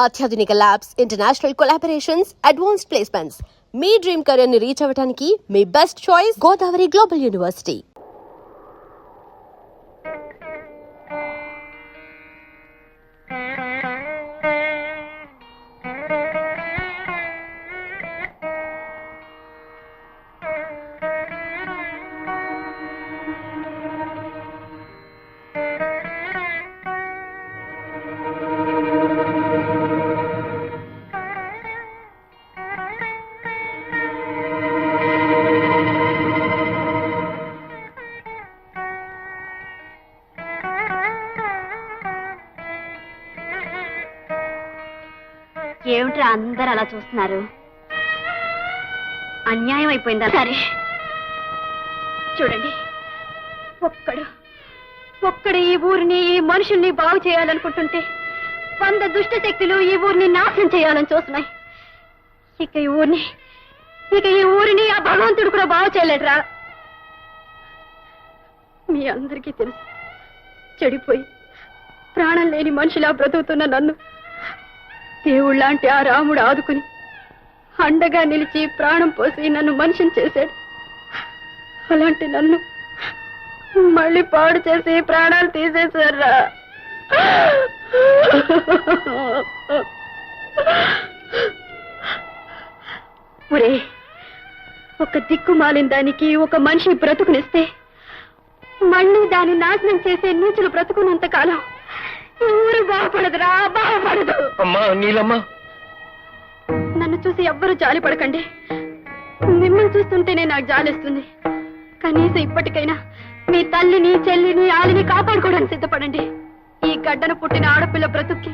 అత్యాధునిక labs, international collaborations, advanced placements. మీ dream career ని రీచ్ అవ్వడానికి మీ best choice Godavari global university. ఏమిట్రా అందరు అలా చూస్తున్నారు? అన్యాయం అయిపోయిందా? సరే చూడండి, ఒక్కడు ఈ ఊరిని, ఈ మనుషుల్ని బాగు చేయాలనుకుంటుంటే 100 దుష్ట శక్తులు ఈ ఊరిని నాశనం చేయాలని చూస్తున్నాయి. ఇక ఈ ఊరిని ఆ భగవంతుడు కూడా బాగు చేయలేడురా. మీ అందరికీ తెలుసు, చెడిపోయి ప్రాణం లేని మనిషిలా బ్రతుకుతున్న నన్ను దేవుళ్ళంటే ఆ రాముడు ఆదుకుని అండగా నిలిచి ప్రాణం పోసి నన్ను మనిషిని చేశాడు. అలాంటి నన్ను మళ్ళీ పాడు చేసి ప్రాణాలు తీసేశారా. ఒరే, ఒక దిక్కు మాలిన దానికి ఒక మనిషి బ్రతుకునిస్తే మళ్ళీ దాన్ని నాశనం చేసే నీచులు బ్రతుకున్నంత కాలం ఊరు బాగుపడదురా, బాగుపడదు. అమ్మా నీలమ్మా, నన్ను చూసి ఎవ్వరూ జాలి పడకండి. మిమ్మల్ని చూస్తుంటేనే నాకు జాలిస్తుంది. కనీసం ఇప్పటికైనా మీ తల్లిని, చెల్లిని, ఆలిని కాపాడుకోవడానికి సిద్ధపడండి. ఈ గడ్డను పుట్టిన ఆడపిల్ల బ్రతుక్కి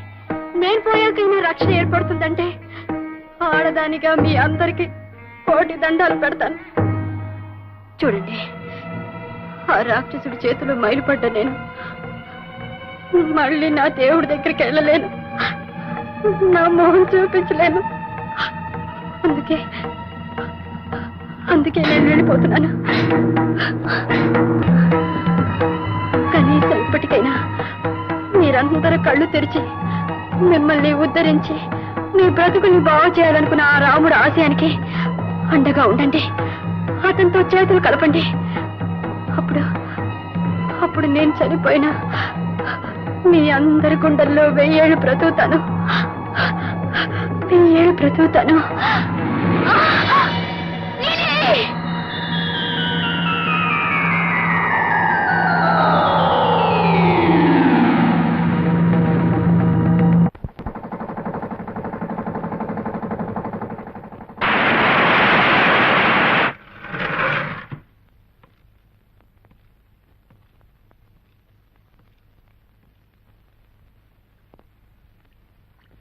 నేను పోయాకైనా రక్షణ ఏర్పడుతుందంటే ఆడదానిగా మీ అందరికీ కోటి దండాలు పెడతాను. చూడండి, ఆ రాక్షసుడి చేతిలో మైలుపడ్డ నేను మళ్ళీ నా దేవుడి దగ్గరికి వెళ్ళలేను, నా మొహం చూపించలేను. అందుకే నేను వెళ్ళిపోతున్నాను. కనీసం ఇప్పటికైనా మీరందరూ కళ్ళు తెరిచి మిమ్మల్ని ఉద్ధరించి మీ బ్రతుకుని బాగు చేయాలనుకున్న ఆ రాముడు ఆశయానికి అండగా ఉండండి. అతనితో చేతులు కలపండి. అప్పుడు నేను చనిపోయినా మీ అందరి గుండెల్లో 1000 ఏళ్ళు బ్రతుకుతాను. 1000 ఏళ్ళు బ్రతుకుతాను.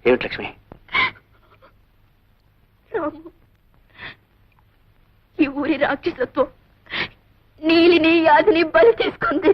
ఏమిటి లక్ష్మి? ఈ ఊరి రాక్షసత్వం నీలిని, యాదిని బలి తీసుకుంది.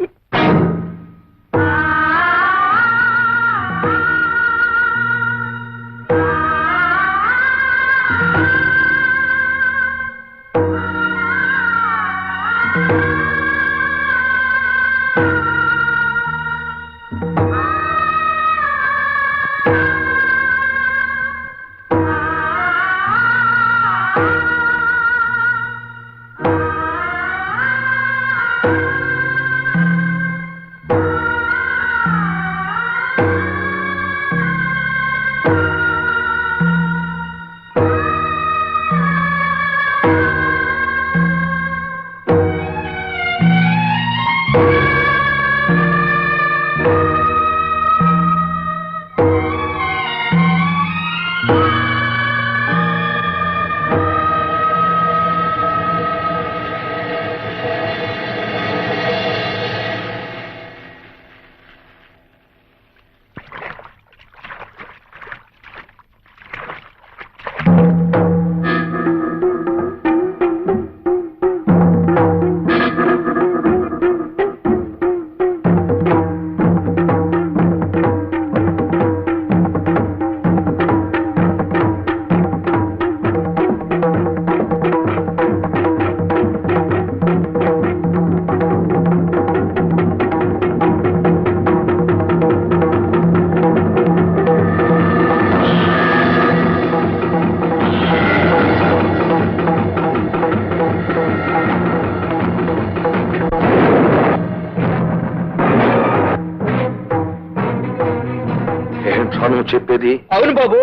చెప్పేది? అవును బాబు,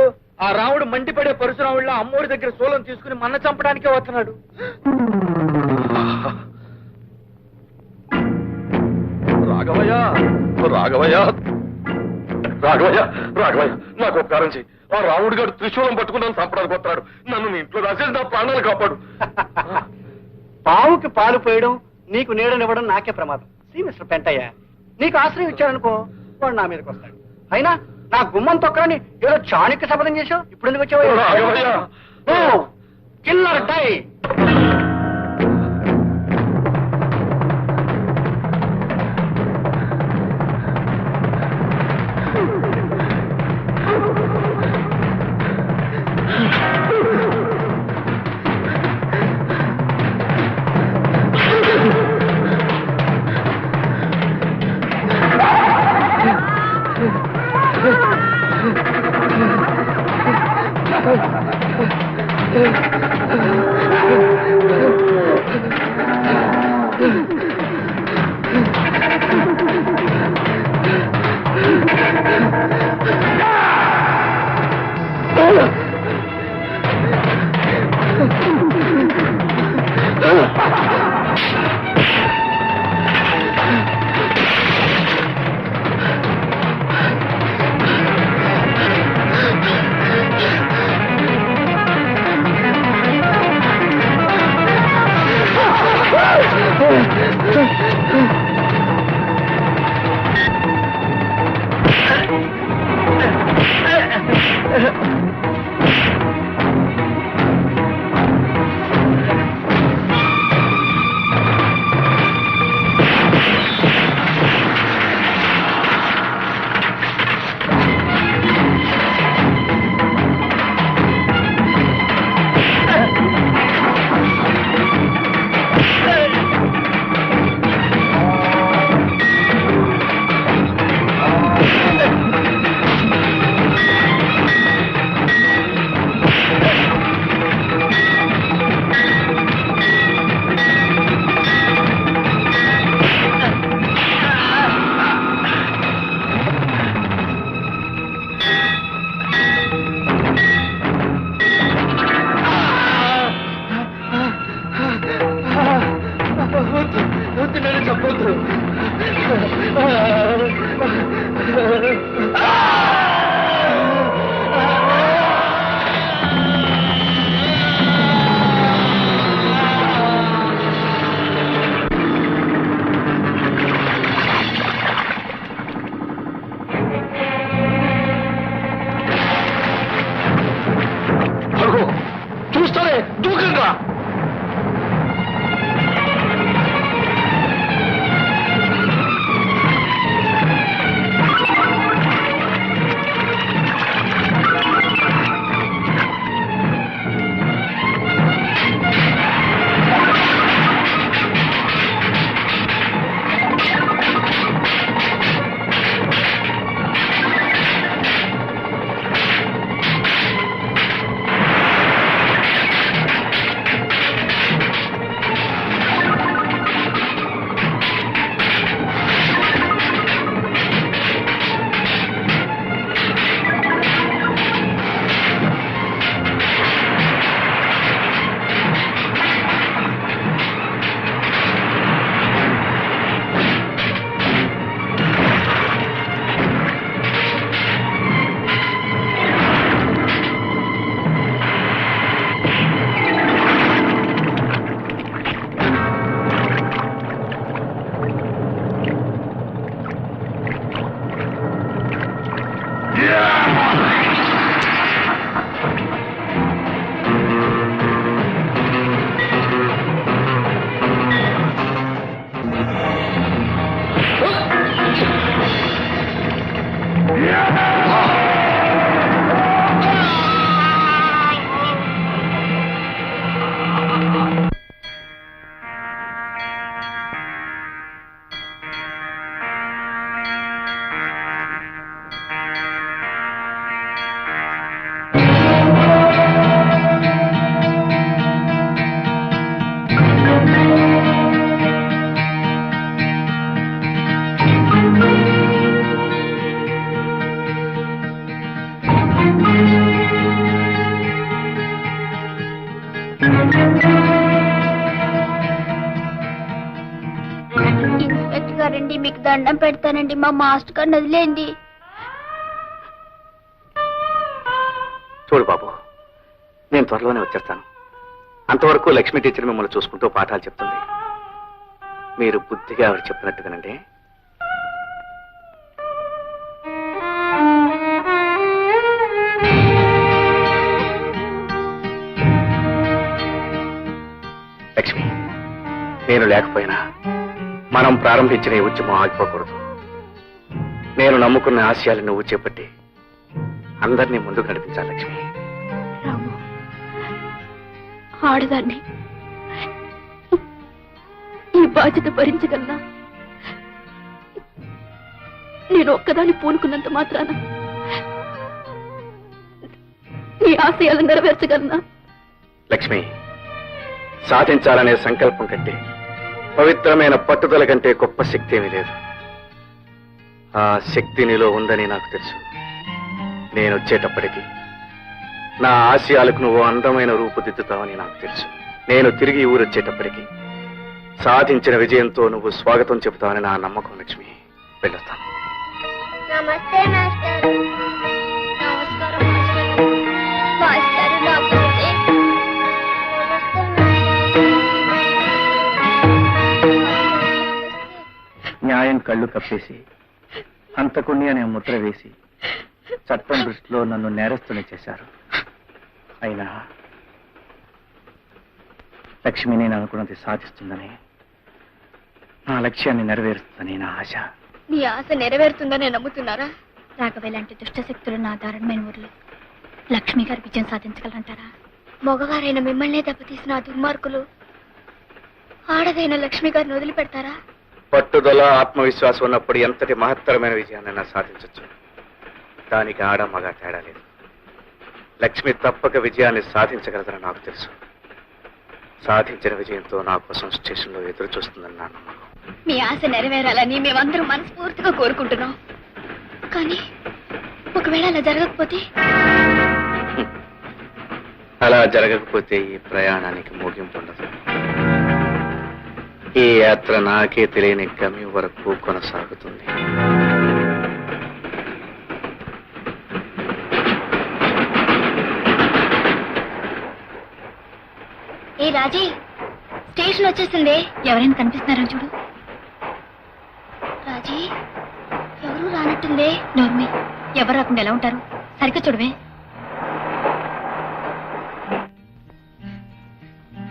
ఆ రాముడు మండిపడే పరశురాముళ్ళ అమ్మోడి దగ్గర శూలం తీసుకుని మన్న చంపడానికే వస్తున్నాడు. రాఘవయ్య రాఘవయ్య రాఘవయ్య రాఘవయ్య నాకు ఉపకారం చెయ్యి. ఆ రాముడు గారు త్రిశూలం పట్టుకున్నాను చంపడానికి వస్తున్నాడు. నన్ను నీ ఇంట్లో రాసేసి నా ప్రాణాలు కాపాడు. పావుకి పాలు పోయడం, నీకు నీడనివ్వడం నాకే ప్రమాదం. సి మిస్టర్ పెంటయ్య, నీకు ఆశ్రయం ఇచ్చాడనుకో, వాడు నా మీదకి వస్తాడు. అయినా నా గుమ్మం తొక్కని ఏదో చాణక్య శపథం చేశావు. ఇప్పుడు ఎందుకు రాఘవయ్య. వచ్చావు? Killer die. వదిలేయండి, మీకు దండం పెడతానండి, మా మాస్టర్ గారిని వదిలేయండి. చూడు బాబు, నేను త్వరలోనే వచ్చేస్తాను. అంతవరకు లక్ష్మి టీచర్ మిమ్మల్ని చూసుకుంటూ పాఠాలు చెప్తుంది. మీరు బుద్ధిగా ఆవిడ చెప్పినట్టుగానండి. లక్ష్మి, నేను లేకపోయినా మనం ప్రారంభించిన ఈ ఉద్యమం ఆగిపోకూడదు. నేను నమ్ముకున్న ఆశయాలు నువ్వు చేపట్టి అందరినీ ముందుకు నడిపించాలి లక్ష్మి. రాము, ఆడదాన్ని ఈ బాధ్యత భరించగలనా? నేను ఒక్కదాన్ని పూనుకున్నంత మాత్రాన నీ ఆశయాలు నెరవేర్చగలనా? లక్ష్మి, సాధించాలనే సంకల్పం కంటే పవిత్రమైన పట్టుదల కంటే గొప్ప శక్తి ఏమీ లేదు. ఆ శక్తి నీలో ఉందని నాకు తెలుసు. నేను వచ్చేటప్పటికి నా ఆశయాలకు నువ్వు అందమైన రూపుదిద్దుతావని నాకు తెలుసు. నేను తిరిగి ఊరొచ్చేటప్పటికి సాధించిన విజయంతో నువ్వు స్వాగతం చెబుతావని నా నమ్మకం లక్ష్మి. వెళ్ళొస్తాను. నమస్తే మాస్టర్. నమస్కారం మాస్టర్. నమస్తే. న్యాయం కళ్ళు కప్పేసి హంతకుణ్ణి అనే ముద్ర వేసి చట్టం దృష్టిలో నన్ను నేరస్తుని చేశారు. అయినా లక్ష్మి నేను అనుకున్నది సాధిస్తుందని, నా లక్ష్యాన్ని నెరవేరుస్తుందని నా ఆశ. నీ ఆశ నెరవేరుతుందని నమ్ముతున్నారా? రాఘవ లాంటి దుష్ట శక్తులు ఆధారమైన ఊర్లో లక్ష్మి గారు విజయం సాధించగలంటారా? మగవారైన మిమ్మల్నే దెబ్బతీసిన ఆ దుర్మార్గులు ఆడదైన లక్ష్మి గారిని వదిలిపెడతారా? పట్టుదల ఆత్మవిశ్వాసం ఉన్నప్పుడు ఎంతటి మహత్తరమైన విజయాన్నైనా సాధించవచ్చు. దానికి ఆడ మగ తేడా లేదు. లక్ష్మి తప్పక విజయాన్ని సాధించగలదని నాకు తెలుసు. సాధించిన విజయంతో నా కోసం స్టేషన్లో ఎదురు చూస్తుందని నా నమ్మకం. మీ ఆశ నెరవేరాలని మేమందరం మనస్ఫూర్తిగా కోరుకుంటున్నాం. కానీ ఒకవేళ అలా జరగకపోతే? అలా జరగకపోతే ఈ ప్రయాణానికి ముగింపు ఉండదు. ఈ యాత్ర నాకే తెలియని గమ్యం వరకు కొనసాగుతుంది. ఏ రాజీ, స్టేషన్ వచ్చేసింది. ఎవరైనా కనిపిస్తున్నారో చూడు. రాజీ, ఎవరు రానట్టుంది. నోర్మి, ఎవరు రాకుండా ఎలా ఉంటారు? సరిగ్గా చూడవే.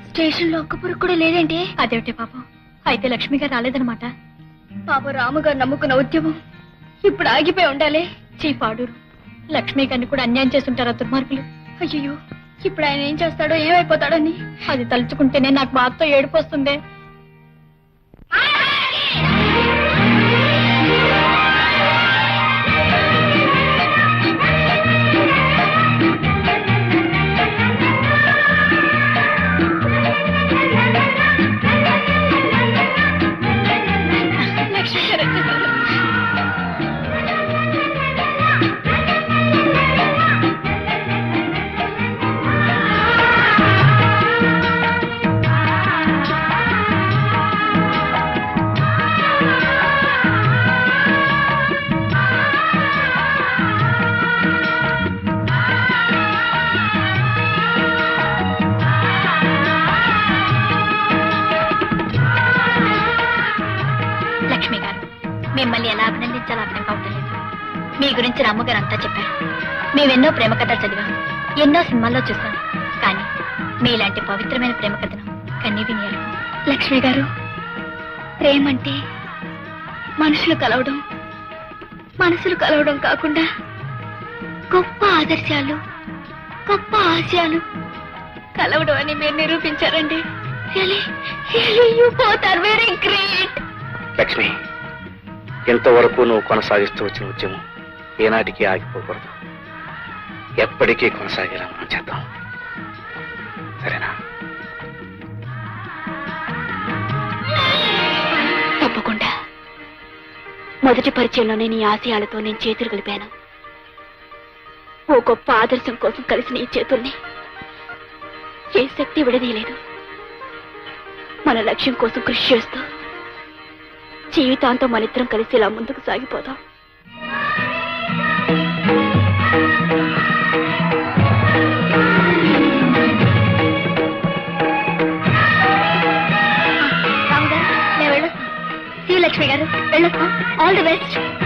స్టేషన్ లో ఒక్క పురుగు కూడా లేదేంటి? అదేమిటి పాపం, అయితే లక్ష్మి గారు రాలేదనమాట. పాప రాముగారు నమ్ముకున్న ఉద్యమం ఇప్పుడు ఆగిపోయి ఉండాలి. చీపాడూరు లక్ష్మి గారిని కూడా అన్యాయం చేస్తుంటారా దుర్మార్గులు? అయ్యో, ఇప్పుడు ఆయన ఏం చేస్తాడో ఏమైపోతాడని అది తలుచుకుంటేనే నాకు బాధతో ఏడుపు వస్తుంది. లక్ష్మి గారు, మిమ్మల్ని ఎలా అభినందించాలో అర్థం కావట్లేదు. మీ గురించి రామ్మగారు అంతా చెప్పారు. మేమెన్నో ప్రేమ కథలు చదివాం, ఎన్నో సినిమాల్లో చూసాం. కానీ మీలాంటి పవిత్రమైన ప్రేమ కథను కన్నీ వినియాలి. లక్ష్మి గారు, ప్రేమంటే మనసులు కలవడం కాకుండా గొప్ప ఆదర్శాలు, గొప్ప ఆశయాలు కలవడం అని మీరు నిరూపించారండి. You both are very great. Lakshmi, ఎంతవరకు నువ్వు కొనసాగిస్తూ వచ్చిన ఉద్యమం ఏనాటికి ఆగిపోకూడదు. ఎప్పటికీ కొనసాగేలా మనం చేద్దాం. సరేనా? తప్పకుండా. మొదటి పరిచయంలోనే నీ ఆశయాలతో నేను చేతులు కలిపాను. ఓ గొప్ప ఆదర్శం కోసం కలిసిన ఈ చేతుల్ని ఏ శక్తి విడదీయలేదు. మన లక్ష్యం కోసం కృషి చేస్తూ జీవితాంతం మన ఇద్దరం కలిసి ఇలా ముందుకు సాగిపోదాం. రాము గారు, నేను వెళ్ళొస్తాను. శ్రీలక్ష్మి గారు వెళ్ళొస్తాం. All the best.